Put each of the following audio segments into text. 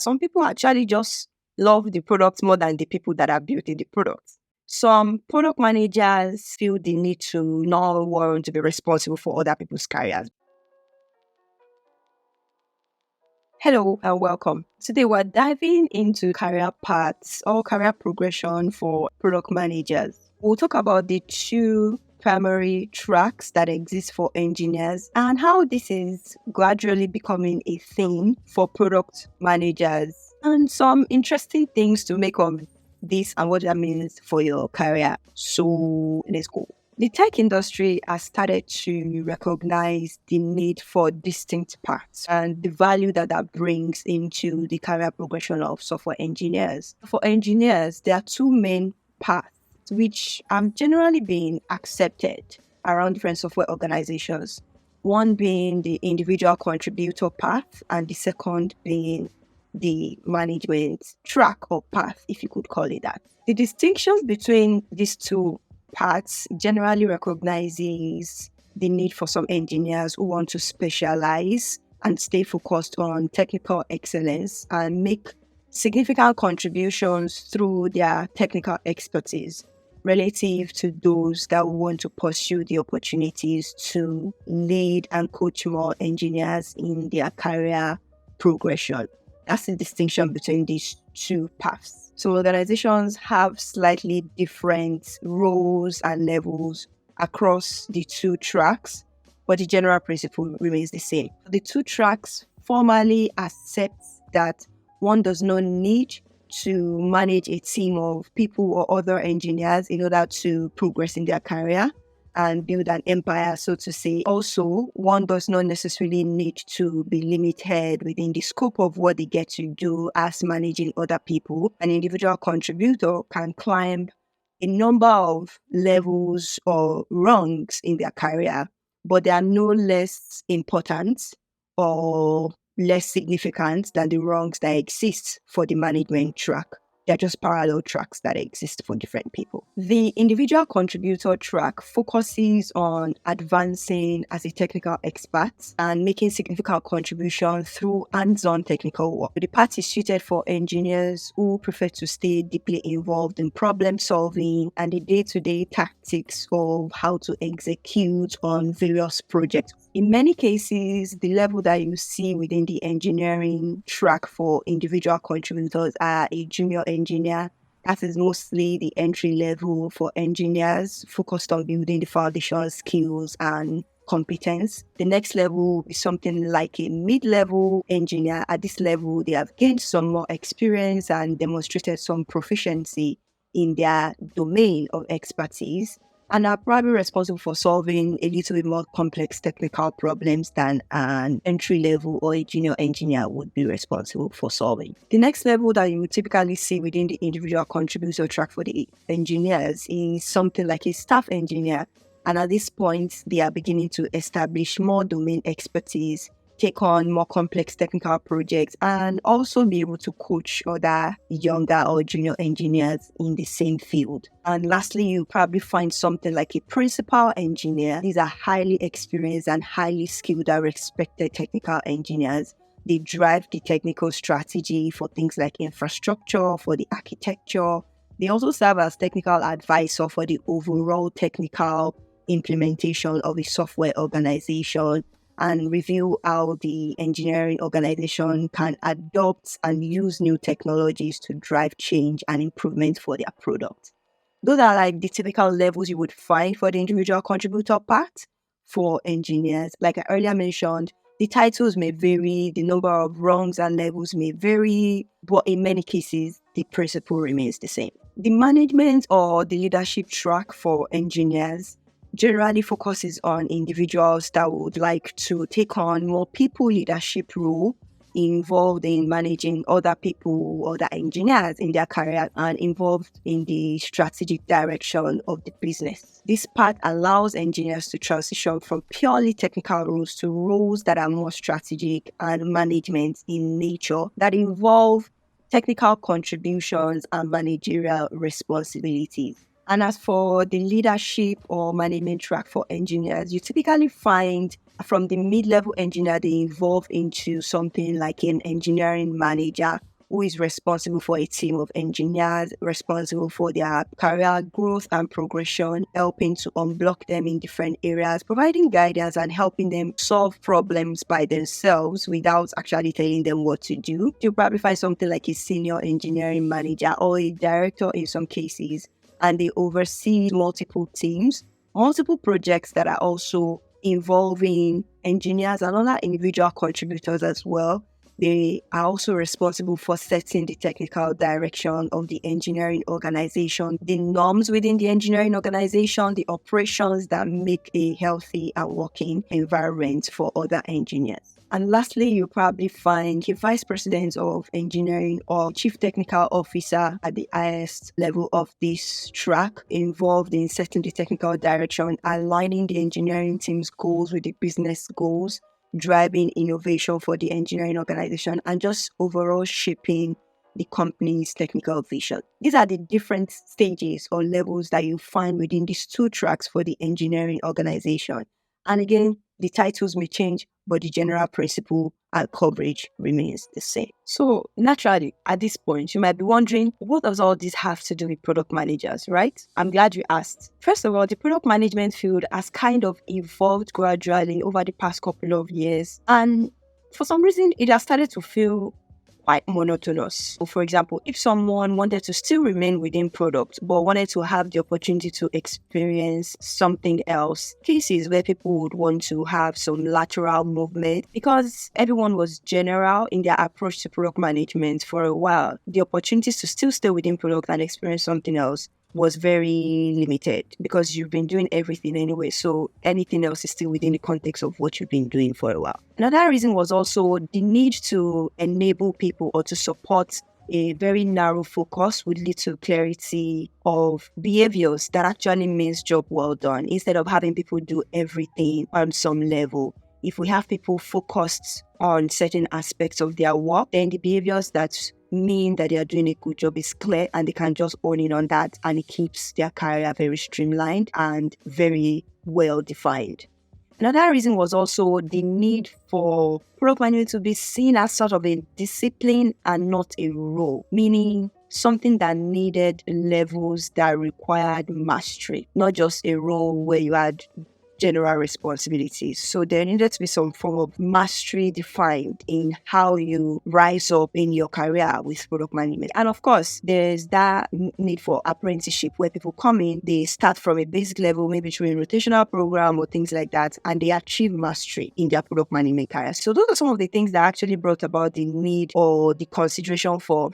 Some people actually just love the product more than the people that are building the product. Some product managers feel the need to not want to be responsible for other people's careers. Hello and welcome. Today we're diving into career paths or career progression for product managers. We'll talk about the two primary tracks that exist for engineers and how this is gradually becoming a thing for product managers and some interesting things to make of this and what that means for your career. So let's go. The tech industry has started to recognize the need for distinct paths and the value that that brings into the career progression of software engineers. For engineers, there are two main paths which have generally been accepted around different software organizations. One being the individual contributor path and the second being the management track or path, if you could call it that. The distinctions between these two paths generally recognizes the need for some engineers who want to specialize and stay focused on technical excellence and make significant contributions through their technical expertise relative to those that want to pursue the opportunities to lead and coach more engineers in their career progression. That's the distinction between these two paths. So organizations have slightly different roles and levels across the two tracks, but the general principle remains the same. The two tracks formally accept that one does not need to manage a team of people or other engineers in order to progress in their career and build an empire, so to say. Also, one does not necessarily need to be limited within the scope of what they get to do as managing other people. An individual contributor can climb a number of levels or rungs in their career, but they are no less important or less significant than the rungs that exist for the management track. They're just parallel tracks that exist for different people. The individual contributor track focuses on advancing as a technical expert and making significant contributions through hands-on technical work. The path is suited for engineers who prefer to stay deeply involved in problem solving and the day-to-day tactics of how to execute on various projects. In many cases, the level that you see within the engineering track for individual contributors are a junior engineer. That is mostly the entry level for engineers focused on building the foundation skills and competence. The next level is something like a mid-level engineer. At this level, they have gained some more experience and demonstrated some proficiency in their domain of expertise, and are probably responsible for solving a little bit more complex technical problems than an entry-level or a junior engineer would be responsible for solving. The next level that you would typically see within the individual contributor track for the engineers is something like a staff engineer. And at this point, they are beginning to establish more domain expertise, take on more complex technical projects, and also be able to coach other younger or junior engineers in the same field. And lastly, you probably find something like a principal engineer. These are highly experienced and highly skilled and respected technical engineers. They drive the technical strategy for things like infrastructure, for the architecture. They also serve as technical advisor for the overall technical implementation of a software organization, and review how the engineering organization can adopt and use new technologies to drive change and improvement for their product. Those are like the typical levels you would find for the individual contributor part for engineers. Like I earlier mentioned, the titles may vary, the number of rungs and levels may vary, but in many cases, the principle remains the same. The management or the leadership track for engineers generally focuses on individuals that would like to take on more people leadership role involved in managing other people, other engineers in their career, and involved in the strategic direction of the business. This part allows engineers to transition from purely technical roles to roles that are more strategic and management in nature, that involve technical contributions and managerial responsibilities. And as for the leadership or management track for engineers, you typically find From the mid-level engineer, they evolve into something like an engineering manager who is responsible for a team of engineers, responsible for their career growth and progression, helping to unblock them in different areas, providing guidance and helping them solve problems by themselves without actually telling them what to do. You'll probably find something like a senior engineering manager or a director in some cases, and they oversee multiple teams, multiple projects that are also involving engineers and other individual contributors as well. They are also responsible for setting the technical direction of the engineering organization, the norms within the engineering organization, the operations that make a healthy and working environment for other engineers. And lastly, you'll probably find a vice president of engineering or chief technical officer at the highest level of this track, involved in setting the technical direction, aligning the engineering team's goals with the business goals, driving innovation for the engineering organization, and just overall shaping the company's technical vision. These are the different stages or levels that you find within these two tracks for the engineering organization. And again, the titles may change, but the general principle and coverage remains the same. So naturally, at this point, you might be wondering, what does all this have to do with product managers, right? I'm glad you asked. First of all, the product management field has kind of evolved gradually over the past couple of years. And for some reason, it has started to feel quite monotonous. So for example, if someone wanted to still remain within product, but wanted to have the opportunity to experience something else, cases where people would want to have some lateral movement, because everyone was general in their approach to product management for a while, the opportunities to still stay within product and experience something else was very limited because you've been doing everything anyway. So anything else is still within the context of what you've been doing for a while. Another reason was also the need to enable people or to support a very narrow focus with little clarity of behaviors that actually means job well done, instead of having people do everything on some level. If we have people focused on certain aspects of their work, then the behaviors that mean that they are doing a good job is clear, and they can just own in on that, and it keeps their career very streamlined and very well defined. Another reason was also the need for product management to be seen as sort of a discipline and not a role, meaning something that needed levels that required mastery, not just a role where you had general responsibilities. So there needed to be some form of mastery defined in how you rise up in your career with product management. And of course, there's that need for apprenticeship where people come in, they start from a basic level, maybe through a rotational program or things like that, and they achieve mastery in their product management career. So those are some of the things that actually brought about the need or the consideration for,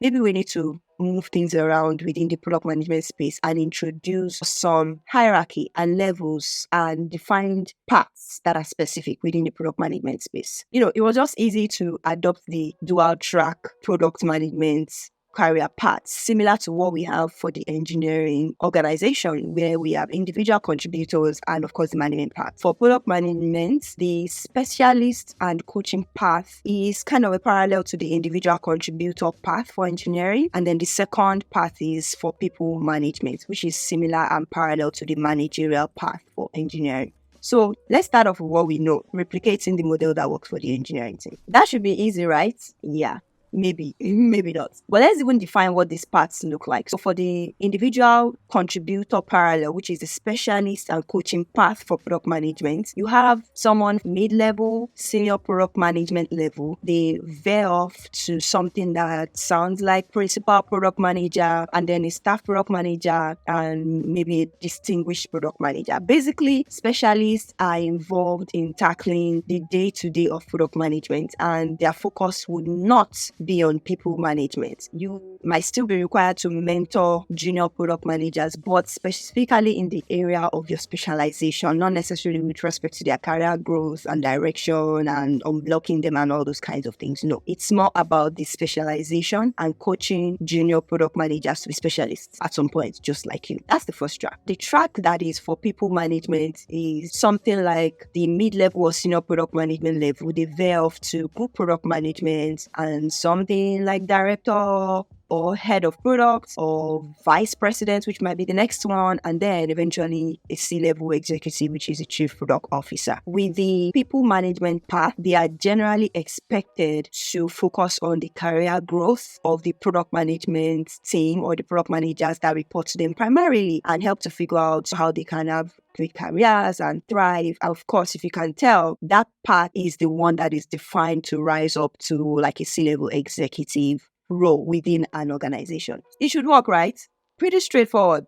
maybe we need to move things around within the product management space and introduce some hierarchy and levels and defined paths that are specific within the product management space. It was just easy to adopt the dual track product management career paths, similar to what we have for the engineering organization, where we have individual contributors and, of course, the management path. For product management, the specialist and coaching path is kind of a parallel to the individual contributor path for engineering. And then the second path is for people management, which is similar and parallel to the managerial path for engineering. So let's start off with what we know, replicating the model that works for the engineering team. That should be easy, right? Yeah. Maybe not. But let's even define what these paths look like. So for the individual contributor parallel, which is the specialist and coaching path for product management, you have someone mid-level, senior product management level. They veer off to something that sounds like principal product manager, and then a staff product manager, and maybe a distinguished product manager. Basically, specialists are involved in tackling the day-to-day of product management, and their focus would not be on people management. You might still be required to mentor junior product managers, but specifically in the area of your specialization, not necessarily with respect to their career growth and direction and unblocking them and all those kinds of things. No, it's more about the specialization and coaching junior product managers to be specialists at some point, just like you. That's the first track. The track that is for people management is something like the mid-level or senior product management level. They veer off to group product management and something like director or head of products or vice president, which might be the next one, and then eventually a C-level executive, which is a chief product officer. With the people management path, they are generally expected to focus on the career growth of the product management team or the product managers that report to them primarily, and help to figure out how they can have great careers and thrive. And of course, if you can tell, that path is the one that is defined to rise up to like a C-level executive role within an organization. It should work, right? Pretty straightforward.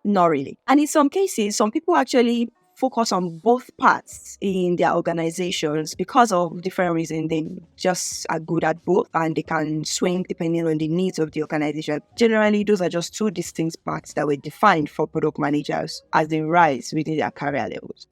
Not really. And in some cases, some people actually focus on both parts in their organizations because of different reasons. They just are good at both and they can swing depending on the needs of the organization. Generally, those are just two distinct parts that were defined for product managers as they rise within their career levels.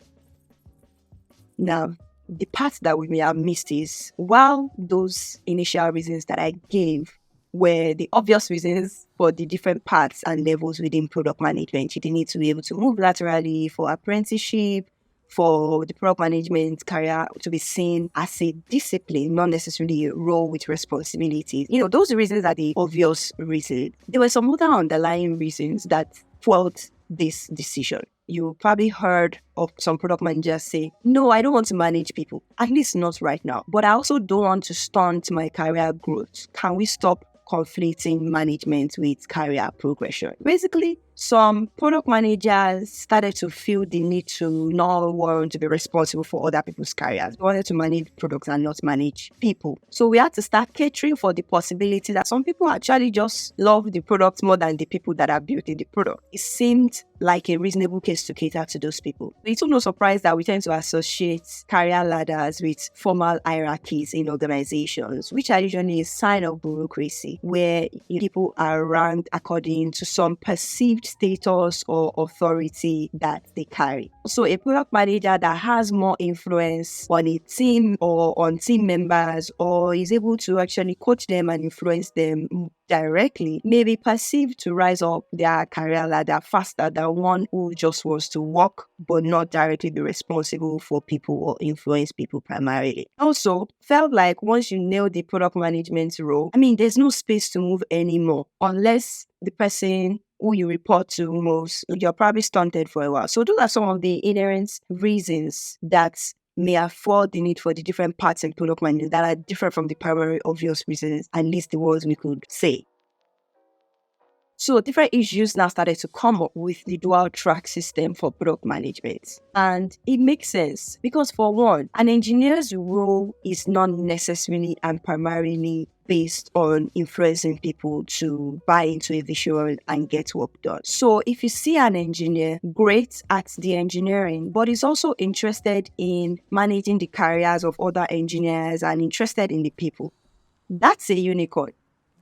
Now, the part that we may have missed is, while those initial reasons that I gave were the obvious reasons for the different parts and levels within product management, you need to be able to move laterally for apprenticeship, for the product management career to be seen as a discipline, not necessarily a role with responsibilities. Those reasons are the obvious reasons. There were some other underlying reasons that fueled this decision. You probably heard of some product managers say, no, I don't want to manage people, at least not right now. But I also don't want to stunt my career growth. Can we stop conflicting management with career progression? Basically, some product managers started to feel the need to not want to be responsible for other people's careers. They wanted to manage products and not manage people. So we had to start catering for the possibility that some people actually just love the product more than the people that are building the product. It seemed like a reasonable case to cater to those people. It's no surprise that we tend to associate career ladders with formal hierarchies in organizations, which are usually a sign of bureaucracy, where people are ranked according to some perceived status or authority that they carry. So a product manager that has more influence on a team or on team members, or is able to actually coach them and influence them directly, may be perceived to rise up their career ladder faster than one who just wants to work but not directly be responsible for people or influence people primarily. Also, felt like once you nail the product management role, there's no space to move anymore unless the person who you report to moves. You're probably stunted for a while. So those are some of the inherent reasons that may afford the need for the different parts in product management that are different from the primary obvious reasons, at least the ones we could say. So different issues now started to come up with the dual track system for product management. And it makes sense because, for one, an engineer's role is not necessarily and primarily based on influencing people to buy into a vision and get work done. So if you see an engineer great at the engineering, but is also interested in managing the careers of other engineers and interested in the people, that's a unicorn.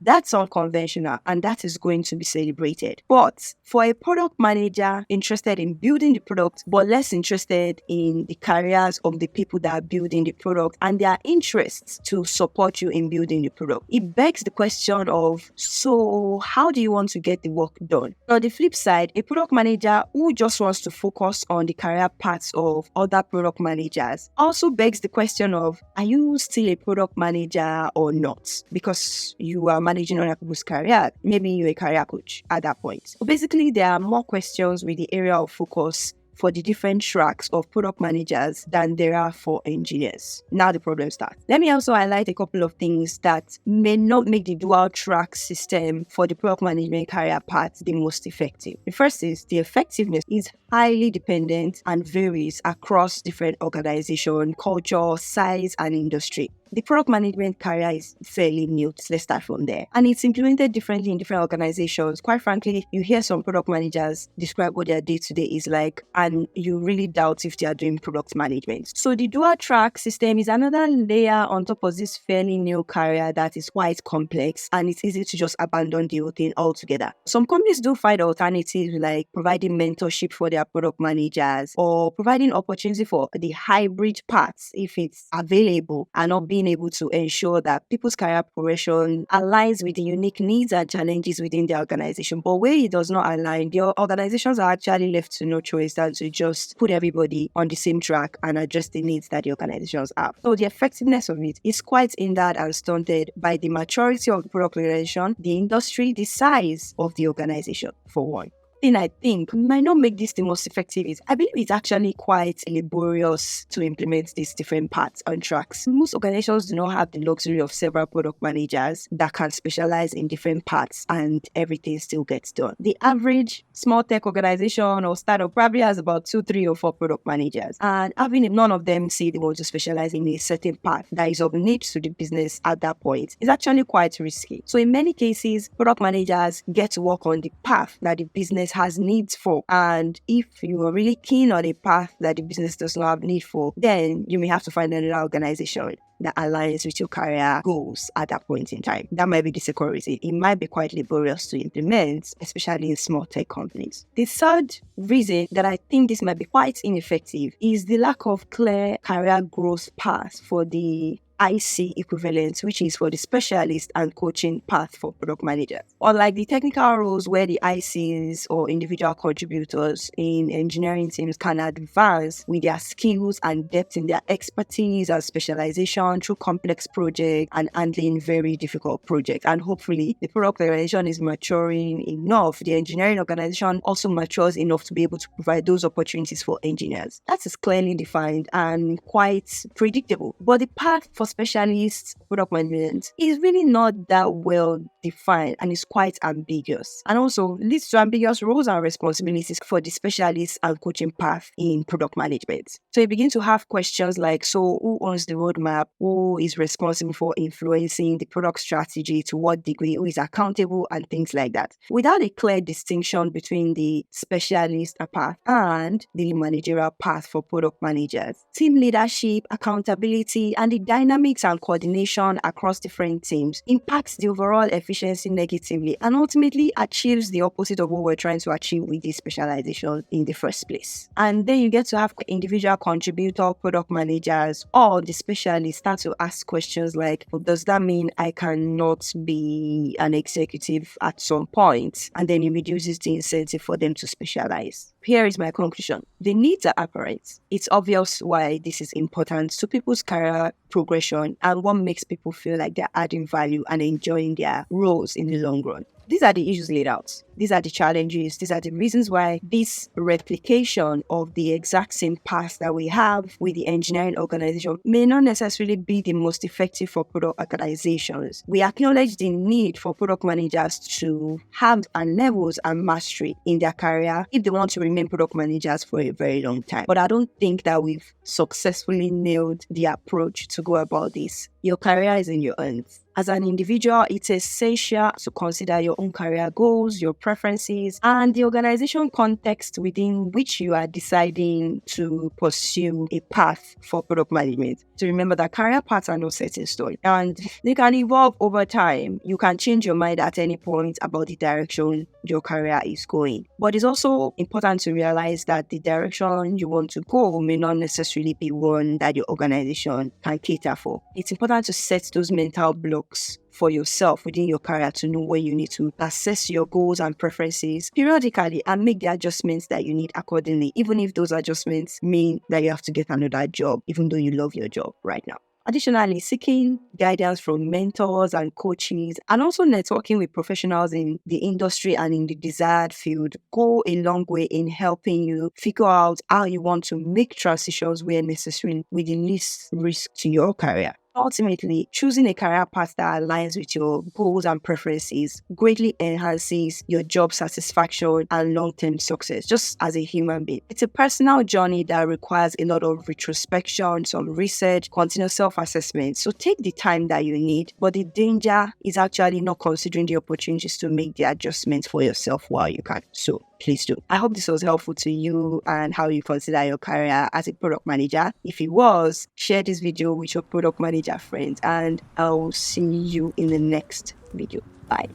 That's unconventional and that is going to be celebrated. But for a product manager interested in building the product, but less interested in the careers of the people that are building the product and their interests to support you in building the product, it begs the question of, so how do you want to get the work done? On the flip side, a product manager who just wants to focus on the career paths of other product managers also begs the question of, are you still a product manager or not? Because you are managing other people's career. Maybe you're a career coach at that point. So basically, there are more questions with the area of focus for the different tracks of product managers than there are for engineers. Now the problem starts. Let me also highlight a couple of things that may not make the dual track system for the product management career path the most effective. The first is the effectiveness is highly dependent and varies across different organization, culture, size, and industry. The product management career is fairly new. Let's start from there. And it's implemented differently in different organizations. Quite frankly, you hear some product managers describe what their day-to-day is like, and you really doubt if they are doing product management. So the dual track system is another layer on top of this fairly new career that is quite complex, and it's easy to just abandon the whole thing altogether. Some companies do find alternatives like providing mentorship for their product managers or providing opportunity for the hybrid parts if it's available, and not being able to ensure that people's career progression aligns with the unique needs and challenges within the organization. But where it does not align, the organizations are actually left to no choice than to just put everybody on the same track and address the needs that the organizations have. So the effectiveness of it is quite hindered and stunted by the maturity of the product organization, the industry, the size of the organization, for one. Thing I think might not make this the most effective is I believe it's actually quite laborious to implement these different parts on tracks. Most organizations do not have the luxury of several product managers that can specialize in different parts and everything still gets done. The average small tech organization or startup probably has about 2, 3, or 4 product managers, and having none of them say they want to specialize in a certain part that is of need to the business at that point is actually quite risky. So in many cases, product managers get to work on the path that the business has needs for. And if you are really keen on a path that the business does not have need for, then you may have to find another organization that aligns with your career goals at that point in time. That might be the security. It might be quite laborious to implement, especially in small tech companies. The third reason that I think this might be quite ineffective is the lack of clear career growth path for the IC equivalent, which is for the specialist and coaching path for product managers. Unlike the technical roles where the ICs or individual contributors in engineering teams can advance with their skills and depth in their expertise and specialization through complex projects and handling very difficult projects. And hopefully the product organization is maturing enough. The engineering organization also matures enough to be able to provide those opportunities for engineers. That is clearly defined and quite predictable. But the path for specialist product management is really not that well defined and is quite ambiguous, and also leads to ambiguous roles and responsibilities for the specialist and coaching path in product management. So you begin to have questions like, so who owns the roadmap? Who is responsible for influencing the product strategy? To what degree? Who is accountable? And things like that. Without a clear distinction between the specialist path and the managerial path for product managers, team leadership, accountability, and the dynamics and coordination across different teams impacts the overall efficiency negatively and ultimately achieves the opposite of what we're trying to achieve with this specialization in the first place. And then you get to have individual contributor product managers or the specialists start to ask questions like, well, does that mean I cannot be an executive at some point? And then it reduces the incentive for them to specialize. Here is my conclusion. The needs are apparent. It's obvious why this is important to people's career progression and what makes people feel like they're adding value and enjoying their roles in the long run. These are the issues laid out. These are the challenges. These are the reasons why this replication of the exact same path that we have with the engineering organization may not necessarily be the most effective for product organizations. We acknowledge the need for product managers to have levels and mastery in their career if they want to remain product managers for a very long time. But I don't think that we've successfully nailed the approach to go about this. Your career is in your hands. As an individual, it's essential to consider your own career goals, your preferences, and the organization context within which you are deciding to pursue a path for product management. To remember that career paths are not set in stone and they can evolve over time. You can change your mind at any point about the direction your career is going. But it's also important to realize that the direction you want to go may not necessarily be one that your organization can cater for. It's important to set those mental blocks for yourself within your career to know where you need to assess your goals and preferences periodically and make the adjustments that you need accordingly, even if those adjustments mean that you have to get another job, even though you love your job right now. Additionally, seeking guidance from mentors and coaches and also networking with professionals in the industry and in the desired field go a long way in helping you figure out how you want to make transitions where necessary with the least risk to your career. Ultimately, choosing a career path that aligns with your goals and preferences greatly enhances your job satisfaction and long-term success, just as a human being. It's a personal journey that requires a lot of retrospection, some research, continuous self-assessment. So take the time that you need, but the danger is actually not considering the opportunities to make the adjustments for yourself while you can. So please do. I hope this was helpful to you and how you consider your career as a product manager. If it was, share this video with your product manager friends, and I'll see you in the next video. Bye.